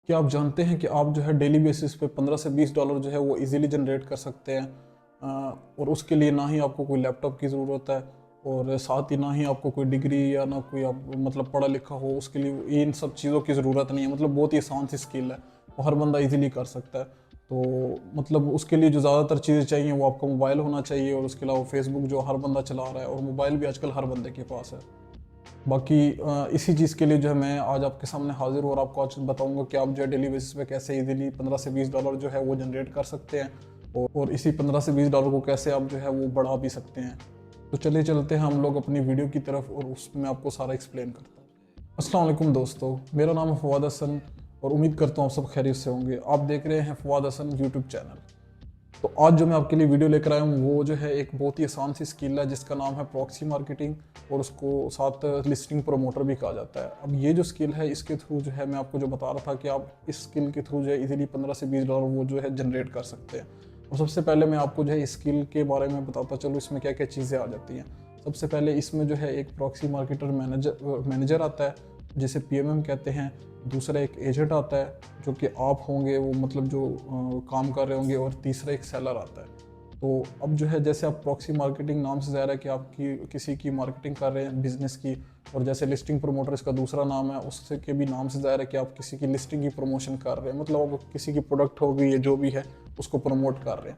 क्या आप जानते हैं कि आप जो है डेली बेसिस पे 15 से 20 डॉलर जो है वो इजीली जनरेट कर सकते हैं। और उसके लिए ना ही आपको कोई लैपटॉप की ज़रूरत है और साथ ही ना ही आपको कोई डिग्री या ना कोई आप मतलब पढ़ा लिखा हो, उसके लिए इन सब चीज़ों की ज़रूरत नहीं है। मतलब बहुत ही आसान सी स्किल है, वो हर बंदा इजीली कर सकता है। तो मतलब उसके लिए जो ज़्यादातर चीज़ें चाहिए वो आपका मोबाइल होना चाहिए, और उसके अलावा फेसबुक जो हर बंदा चला रहा है, और मोबाइल भी आजकल हर बंदे के पास है। बाकी इसी चीज़ के लिए जो है मैं आज आपके सामने हाजिर हूँ और आपको आज बताऊंगा कि आप जो है डेली बेसिस पे कैसे इजीली 15 से 20 डॉलर जो है वो जनरेट कर सकते हैं, और इसी 15 से 20 डॉलर को कैसे आप जो है वो बढ़ा भी सकते हैं। तो चलिए चलते हैं हम लोग अपनी वीडियो की तरफ, और उसमें आपको सारा एक्सप्लेन करता हूँ। अस्सलाम वालेकुम दोस्तों, मेरा नाम है फवाद हसन और उम्मीद करता हूँ आप सब खैरियत से होंगे। आप देख रहे हैं फवाद हसन यूट्यूब चैनल। तो आज जो मैं आपके लिए वीडियो लेकर आया हूँ वो जो है एक बहुत ही आसान सी स्किल है जिसका नाम है प्रॉक्सी मार्केटिंग, और उसको साथ लिस्टिंग प्रमोटर भी कहा जाता है। अब ये जो स्किल है इसके थ्रू जो है मैं आपको जो बता रहा था कि आप इस स्किल के थ्रू जो है इजीली 15 से 20 डॉलर वो जो है जनरेट कर सकते हैं। और सबसे पहले मैं आपको जो है इस स्किल के बारे में बताता चलूँ इसमें क्या क्या चीज़ें आ जाती हैं। सबसे पहले इसमें जो है एक प्रॉक्सी मार्केटर मैनेजर आता है जिसे पीएमएम कहते हैं। दूसरा एक एजेंट आता है जो कि आप होंगे, वो मतलब जो काम कर रहे होंगे, और तीसरा एक सेलर आता है। तो अब जो है जैसे आप प्रॉक्सी मार्केटिंग नाम से ज़ाहिर है कि आप किसी की मार्केटिंग कर रहे हैं बिजनेस की, और जैसे लिस्टिंग प्रमोटर इसका दूसरा नाम है, उससे के भी नाम से ज़ाहिर है कि आप किसी की लिस्टिंग की प्रमोशन कर रहे हैं, मतलब आप किसी की प्रोडक्ट होगी या जो भी है उसको प्रमोट कर रहे हैं।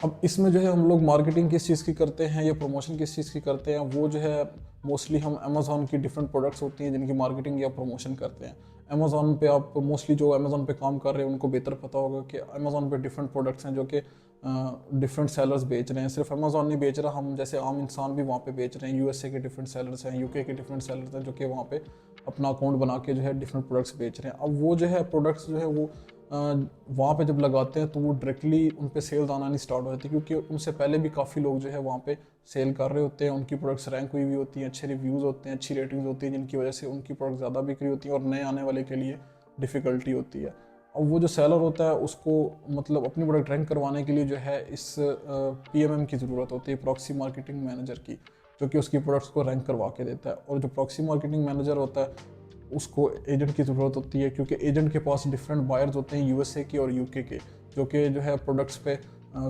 अब इसमें जो है हम लोग मार्केटिंग किस चीज़ की करते हैं या प्रमोशन किस चीज़ की करते हैं, वो जो है मोस्टली हम अमेज़ॉन की डिफरेंट प्रोडक्ट्स होती हैं जिनकी मार्केटिंग या प्रमोशन करते हैं। अमेज़ॉन पे आप मोस्टली जो अमेज़ॉन पे काम कर रहे हैं उनको बेहतर पता होगा कि अमेज़ॉन पे डिफरेंट प्रोडक्ट्स हैं जो कि डिफरेंट सेलर्स बेच रहे हैं। सिर्फ अमेज़ॉन नहीं बेच रहा, हम जैसे आम इंसान भी वहाँ पे बेच रहे हैं। यूएसए के डिफरेंट सेलर्स हैं, यूके के डिफरेंट सेलर्स हैं जो कि वहाँ पे अपना अकाउंट बना के जो है डिफरेंट प्रोडक्ट्स बेच रहे हैं। अब वो जो है प्रोडक्ट्स जो है वो वहाँ पे जब लगाते हैं तो वो डायरेक्टली उन पे सेल्स आना नहीं स्टार्ट हो जाती, क्योंकि उनसे पहले भी काफ़ी लोग जो है वहाँ पे सेल कर रहे होते हैं। उनकी प्रोडक्ट्स रैंक हुई होती हैं, अच्छे रिव्यूज़ होते हैं, अच्छी रेटिंग्स होती हैं, जिनकी वजह से उनकी प्रोडक्ट ज़्यादा बिक्री होती है और नए आने वाले के लिए डिफ़िकल्टी होती है। अब वो जो सेलर होता है उसको मतलब अपनी प्रोडक्ट रैंक करवाने के लिए जो है इस पीएमएम की ज़रूरत होती है, प्रॉक्सी मार्केटिंग मैनेजर की, जो कि उसकी प्रोडक्ट्स को रैंक करवा के देता है। और जो प्रॉक्सी मार्केटिंग मैनेजर होता है उसको एजेंट की ज़रूरत होती है, क्योंकि एजेंट के पास डिफरेंट बायर्स होते हैं यूएसए के और यूके के, जो कि जो है प्रोडक्ट्स पे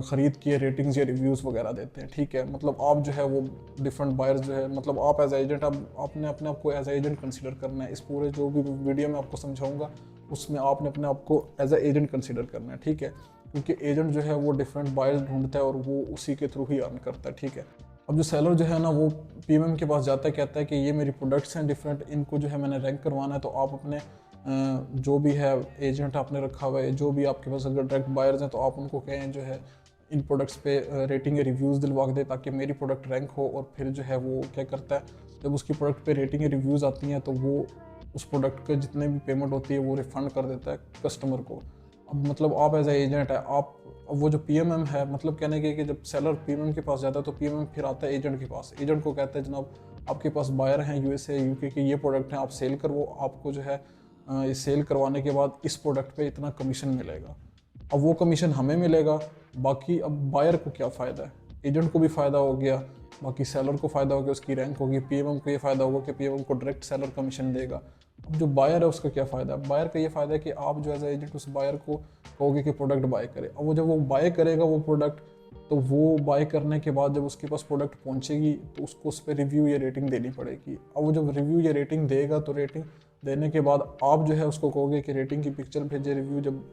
ख़रीद के रेटिंग्स या रिव्यूज़ वगैरह देते हैं। ठीक है, मतलब आप जो है वो डिफरेंट बायर्स जो है, मतलब आप एज एजेंट, आपने अपने आप को एज एजेंट कंसिडर करना है। इस पूरे जो भी वीडियो में आपको समझाऊंगा उसमें आपने अपने आप को एज एजेंट कंसिडर करना है। ठीक है, क्योंकि एजेंट जो है वो डिफरेंट बायर्स ढूंढता है और वो उसी के थ्रू ही अर्न करता है। ठीक है, अब जो सेलर जो है ना वो पीएमएम के पास जाता है, कहता है कि ये मेरी प्रोडक्ट्स हैं डिफरेंट, इनको जो है मैंने रैंक करवाना है। तो आप अपने जो भी है एजेंट आपने रखा हुआ है, जो भी आपके पास अगर डायरेक्ट बायर्स हैं, तो आप उनको कहें जो है इन प्रोडक्ट्स पे रेटिंग या रिव्यूज़ दिलवा दे ताकि मेरी प्रोडक्ट रैंक हो। और फिर जो है वो क्या करता है, जब उसकी प्रोडक्ट पे रेटिंग या रिव्यूज़ आती हैं तो वो उस प्रोडक्ट के जितने भी पेमेंट होती है वो रिफ़ंड कर देता है कस्टमर को। अब मतलब आप एज ए एजेंट है, आप अब वो जो पीएमएम है, मतलब कहने के कि जब सेलर पीएमएम के पास जाता है तो पीएमएम फिर आता है एजेंट के पास। एजेंट को कहता है जनाब आपके पास बायर हैं यूएसए यूके के, ये प्रोडक्ट हैं, आप सेल करवो, आपको जो है इस सेल करवाने के बाद इस प्रोडक्ट पे इतना कमीशन मिलेगा। अब वो कमीशन हमें मिलेगा। बाकी अब बायर को क्या फ़ायदा है, एजेंट को भी फ़ायदा हो गया, बाकी सेलर को फ़ायदा हो गया, उसकी रैंक होगी। पीएमएम को ये फ़ायदा होगा कि पीएमएम को डायरेक्ट सेलर कमीशन देगा। अब जो बायर है उसका क्या फ़ायदा है, बायर का ये फ़ायदा है कि आप जो एज एजेंट उस बायर को कहोगे कि प्रोडक्ट बाय करे। अब वो जब वो बाय करेगा वो प्रोडक्ट, तो वो बाय करने के बाद जब उसके पास प्रोडक्ट पहुंचेगी तो उसको उस पर रिव्यू या रेटिंग देनी पड़ेगी। अब वो जब रिव्यू या रेटिंग देगा तो रेटिंग देने के बाद आप जो है उसको कहोगे कि रेटिंग की पिक्चर भेजे, रिव्यू जब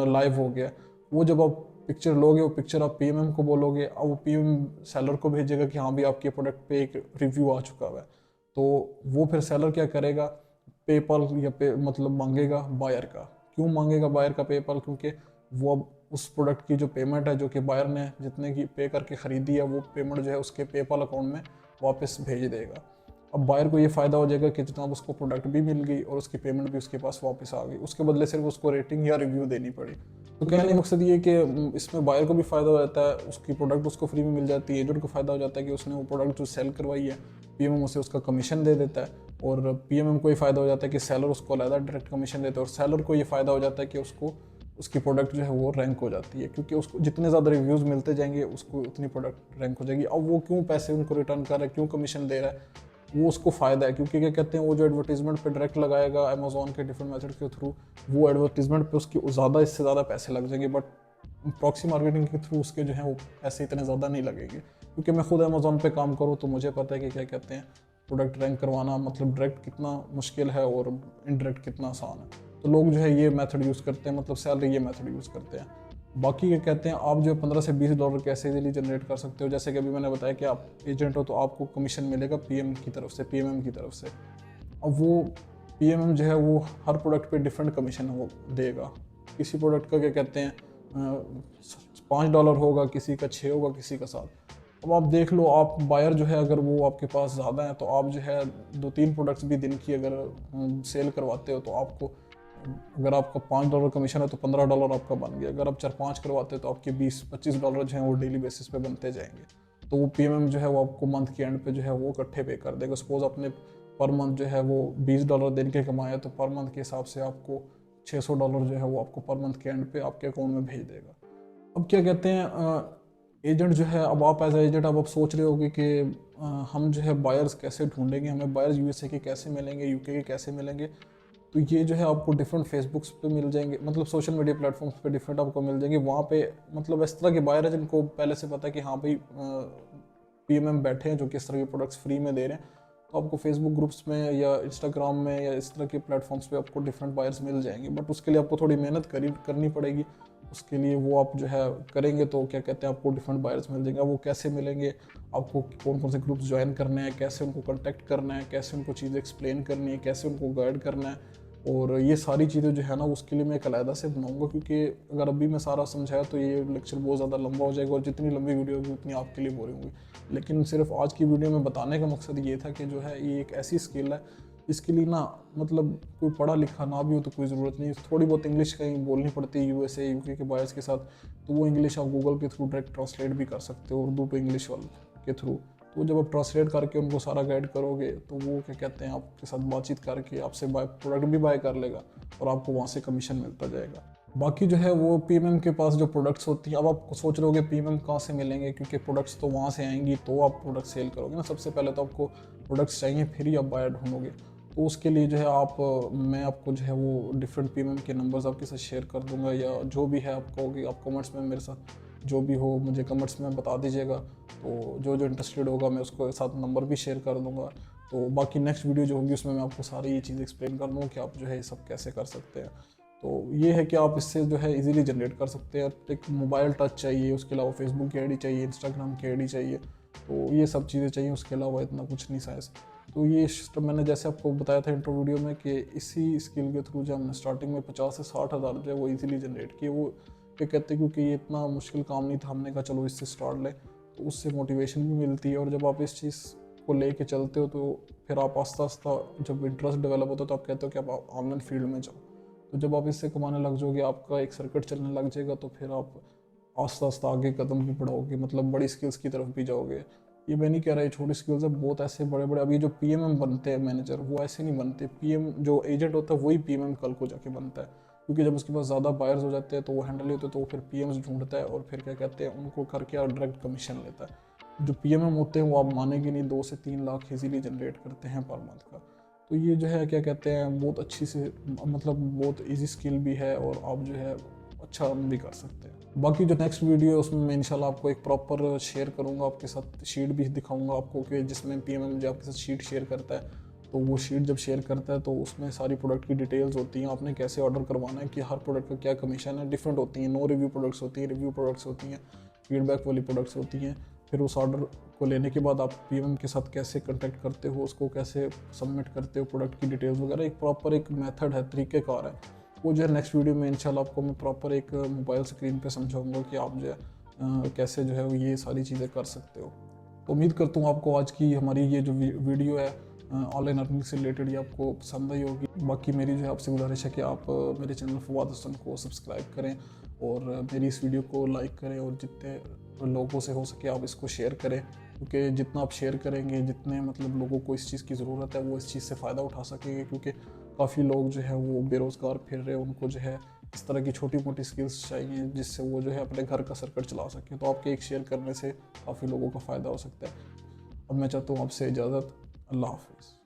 लाइव हो गया, वो जब आप पिक्चर लोगे वो पिक्चर आप पीएमएम को बोलोगे, अब वो पीएमएम सेलर को भेजेगा कि हाँ भी आपके प्रोडक्ट पे एक रिव्यू आ चुका हुआ है। तो वो फिर सेलर क्या करेगा, पेपल या पे मतलब मांगेगा बायर का। क्यों मांगेगा बायर का पेपल, क्योंकि वो अब उस प्रोडक्ट की जो पेमेंट है जो कि बायर ने जितने की पे करके ख़रीदी है वो पेमेंट जो है उसके पेपल अकाउंट में वापस भेज देगा। अब बायर को ये फ़ायदा हो जाएगा कि जनाब उसको प्रोडक्ट भी मिल गई और उसकी पेमेंट भी उसके पास वापस आ गई, उसके बदले सिर्फ उसको रेटिंग या रिव्यू देनी पड़ी। तो कहने का मकसद ये कि इसमें बायर को भी फ़ायदा हो जाता है, उसकी प्रोडक्ट उसको फ्री में मिल जाती है। एजेंट को फ़ायदा हो जाता है कि उसने वो प्रोडक्ट जो सेल करवाई है पीएमएम उसे उसका कमीशन दे देता है, और पीएमएम को ये फ़ायदा हो जाता है कि सेलर उसको अलग डायरेक्ट कमीशन देता है, और सेलर को ये फ़ायदा हो जाता है कि उसको उसकी प्रोडक्ट जो है वो रैंक हो जाती है, क्योंकि उसको जितने ज़्यादा रिव्यूज़ मिलते जाएंगे उसको उतनी प्रोडक्ट रैंक हो जाएगी। अब वो क्यों पैसे उनको रिटर्न कर रहा है, क्यों कमीशन दे रहा है, वो उसको फ़ायदा है, क्योंकि क्या कहते हैं वो जो एडवर्टीजमेंट पे डायरेक्ट लगाएगा अमेजोन के डिफरेंट मेथड के थ्रू, वो एडवर्टीजमेंट पे उसकी ज़्यादा इससे ज़्यादा पैसे लग जाएंगे। बट प्रॉक्सी मार्केटिंग के थ्रू उसके जो है वो पैसे इतने ज़्यादा नहीं लगेंगे, क्योंकि मैं खुद अमेजोन पे काम करूँ तो मुझे पता है कि क्या कहते हैं प्रोडक्ट रैंक करवाना मतलब डायरेक्ट कितना मुश्किल है और इनडायरेक्ट कितना आसान है। तो लोग जो है ये मेथड यूज़ करते हैं, मतलब सैलरी ये मेथड यूज़ करते हैं। बाकी ये कहते हैं आप जो $15 से $20 कैसे इजीली जनरेट कर सकते हो। जैसे कि अभी मैंने बताया कि आप एजेंट हो तो आपको कमीशन मिलेगा पीएम की तरफ से, पीएमएम की तरफ से। अब वो पीएमएम जो है वो हर प्रोडक्ट पे डिफरेंट कमीशन वो देगा। किसी प्रोडक्ट का क्या कहते हैं $5 होगा, किसी का 6 होगा, किसी का 7। अब आप देख लो, आप बायर जो है अगर वो आपके पास ज़्यादा है तो आप जो है 2-3 प्रोडक्ट्स भी दिन की अगर सेल करवाते हो तो आपको, अगर आपका $5 कमीशन है तो $15 आपका बन गया। अगर आप 4-5 करवाते हो तो आपके $20-25 जो हैं वो डेली बेसिस पे बनते जाएंगे। तो वो पीएमएम जो है वो आपको मंथ के एंड पे जो है वो इकट्ठे पे कर देगा। सपोज आपने पर मंथ जो है वो $20 दिन के कमाया तो पर मंथ के हिसाब से आपको $600 जो है वो आपको पर मंथ के एंड पे आपके अकाउंट में भेज देगा। अब क्या कहते हैं एजेंट जो है, अब आप एज एजेंट अब आप सोच रहे होगे कि हम जो है बायर्स कैसे ढूंढेंगे, हमें बायर्स यूएसए के कैसे मिलेंगे, यूके के कैसे मिलेंगे। तो ये जो है आपको डिफरेंट फेसबुक्स पे मिल जाएंगे, मतलब सोशल मीडिया प्लेटफॉर्म्स पे डिफरेंट आपको मिल जाएंगे। वहाँ पे मतलब इस तरह के बायर है जिनको पहले से पता है कि हाँ भाई पीएमएम बैठे हैं जो कि इस तरह के प्रोडक्ट्स फ्री में दे रहे हैं। तो आपको फेसबुक ग्रुप्स में या इंस्टाग्राम में या इस तरह के प्लेटफॉर्म्स पे आपको डिफरेंट बायर्स मिल जाएंगे। बट उसके लिए आपको थोड़ी मेहनत करनी पड़ेगी। उसके लिए वो आप जो है करेंगे तो क्या कहते हैं आपको डिफरेंट बायर्स मिल जाएंगे। वो कैसे मिलेंगे, आपको कौन कौन से ग्रुप्स ज्वाइन करने हैं, कैसे उनको कॉन्टैक्ट करना है, कैसे उनको चीज़ें एक्सप्लेन करनी है, कैसे उनको गाइड करना है, और ये सारी चीज़ें जो है ना उसके लिए मैं एक अलहदा से बनाऊंगा। क्योंकि अगर अभी मैं सारा समझाया तो ये लेक्चर बहुत ज़्यादा लंबा हो जाएगा और जितनी लंबी वीडियो होगी उतनी आपके लिए बोरिंग होगी। लेकिन सिर्फ आज की वीडियो में बताने का मकसद ये था कि जो है ये एक ऐसी स्किल है इसके लिए ना मतलब कोई पढ़ा लिखा ना भी हो तो कोई ज़रूरत नहीं। थोड़ी बहुत इंग्लिश कहीं बोलनी पड़ती है यूएसए यूके के बायर्स के साथ, तो वो इंग्लिश आप गूगल के थ्रू डायरेक्ट ट्रांसलेट भी कर सकते हो उर्दू टू इंग्लिश वाले के थ्रू। तो जब आप ट्रांसलेट करके उनको सारा गाइड करोगे तो वो क्या कहते हैं आपके साथ बातचीत करके आपसे प्रोडक्ट भी बाय कर लेगा और आपको वहाँ से कमीशन मिलता जाएगा। बाकी जो है वो पीएमएम के पास जो प्रोडक्ट्स होती हैं, अब आप सोच रहे होगे पीएमएम कहाँ से मिलेंगे, क्योंकि प्रोडक्ट्स तो वहाँ से आएंगी तो आप प्रोडक्ट सेल करोगे ना। सबसे पहले तो आपको प्रोडक्ट्स चाहिए फिर ही आप बायर ढूंढोगे। तो उसके लिए जो है मैं आपको जो है वो डिफरेंट पीएमएम के नंबर्स आपके साथ शेयर कर दूंगा, या जो भी है आप कहोगे आप कमेंट्स में मेरे साथ जो भी हो मुझे कमेंट्स में बता दीजिएगा। तो जो जो इंटरेस्टेड होगा मैं उसको साथ नंबर भी शेयर कर दूंगा। तो बाकी नेक्स्ट वीडियो जो होगी उसमें मैं आपको सारी ये चीज़ एक्सप्लेन कर दूँगा कि आप जो है ये सब कैसे कर सकते हैं। तो ये है कि आप इससे जो है इजीली जनरेट कर सकते हैं। एक मोबाइल टच चाहिए, उसके अलावा फेसबुक की आईडी चाहिए, इंस्टाग्राम की आईडी चाहिए, तो ये सब चीज़ें चाहिए। उसके अलावा इतना कुछ नहीं साइज। तो ये सिस्टम मैंने जैसे आपको बताया था इंट्रो वीडियो में कि इसी स्किल के थ्रू जो हमने स्टार्टिंग में 50 से 60 हज़ार जो है वो ईजिली जनरेट किए। वो ये कहते हैं क्योंकि ये इतना मुश्किल काम नहीं था, हमने कहा चलो इससे स्टार्ट लें, तो उससे मोटिवेशन भी मिलती है। और जब आप इस चीज़ को लेके चलते हो तो फिर आप आस्ता आस्ता जब इंटरेस्ट डेवलप होता है तो आप कहते हो कि आप ऑनलाइन फील्ड में जाओ। तो जब आप इससे कमाने लग जाओगे, आपका एक सर्किट चलने लग जाएगा, तो फिर आप आस्ता आस्ता आगे कदम भी बढ़ाओगे, मतलब बड़ी स्किल्स की तरफ भी जाओगे। ये मैं नहीं कह रहा ये छोटी स्किल्स है, बहुत ऐसे बड़े बड़े अभी जो पीएमएम बनते हैं मैनेजर, वो ऐसे नहीं बनते। पीएम जो एजेंट होता है वही पीएमएम कल को जाके बनता है, क्योंकि जब उसके पास ज़्यादा बायर्स हो जाते हैं तो वो हैंडल नहीं होते, तो वो फिर पीएम्स ढूंढता है और फिर क्या कहते हैं उनको करके और डायरेक्ट कमीशन लेता है। जो पीएमएम होते हैं वो आप मानेंगे नहीं 2 से 3 लाख इजीली जनरेट करते हैं पर मंथ का। तो ये जो है क्या कहते हैं बहुत अच्छी से मतलब बहुत इजी स्किल भी है और आप जो है अच्छा अर्न भी कर सकते हैं। बाकी जो नेक्स्ट वीडियो है उसमें मैं इंशाल्लाह आपको एक प्रॉपर शेयर करूँगा, आपके साथ शीट भी दिखाऊंगा आपको कि जिसमें पीएमएम जो आपके साथ शीट शेयर करता है, तो वो शीट जब शेयर करता है तो उसमें सारी प्रोडक्ट की डिटेल्स होती हैं, आपने कैसे ऑर्डर करवाना है, कि हर प्रोडक्ट का क्या कमीशन है। डिफरेंट होती हैं, नो रिव्यू प्रोडक्ट्स होती हैं, रिव्यू प्रोडक्ट्स होती हैं, फीडबैक वाली प्रोडक्ट्स होती हैं। फिर उस ऑर्डर को लेने के बाद आप पीएमएम के साथ कैसे कॉन्टैक्ट करते हो, उसको कैसे सबमिट करते हो, प्रोडक्ट की डिटेल्स वगैरह, एक प्रॉपर एक मेथड है, तरीक़ेकार है। वो जो है नेक्स्ट वीडियो में इंशाल्लाह आपको मैं प्रॉपर एक मोबाइल स्क्रीन पे समझाऊंगा कि आप जो है कैसे जो है ये सारी चीज़ें कर सकते हो। तो उम्मीद करता हूँ आपको आज की हमारी ये जो वीडियो है ऑनलाइन अर्निंग से रिलेटेड ये आपको पसंद आई होगी। बाकी मेरी जो है आपसे गुजारिश है कि आप मेरे चैनल फवाद हसन को सब्सक्राइब करें और मेरी इस वीडियो को लाइक करें और जितने लोगों से हो सके आप इसको शेयर करें, क्योंकि जितना आप शेयर करेंगे जितने मतलब लोगों को इस चीज़ की ज़रूरत है वो इस चीज़ से फ़ायदा उठा सकेंगे। क्योंकि काफ़ी लोग जो है वो बेरोज़गार फिर रहे, उनको जो है इस तरह की छोटी मोटी स्किल्स चाहिए जिससे वो जो है अपने घर का सर्किट चला सकें। तो आपके एक शेयर करने से काफ़ी लोगों का फ़ायदा हो सकता है। अब मैं चाहता हूँ आपसे इजाज़त। अल्लाह हाफिज़।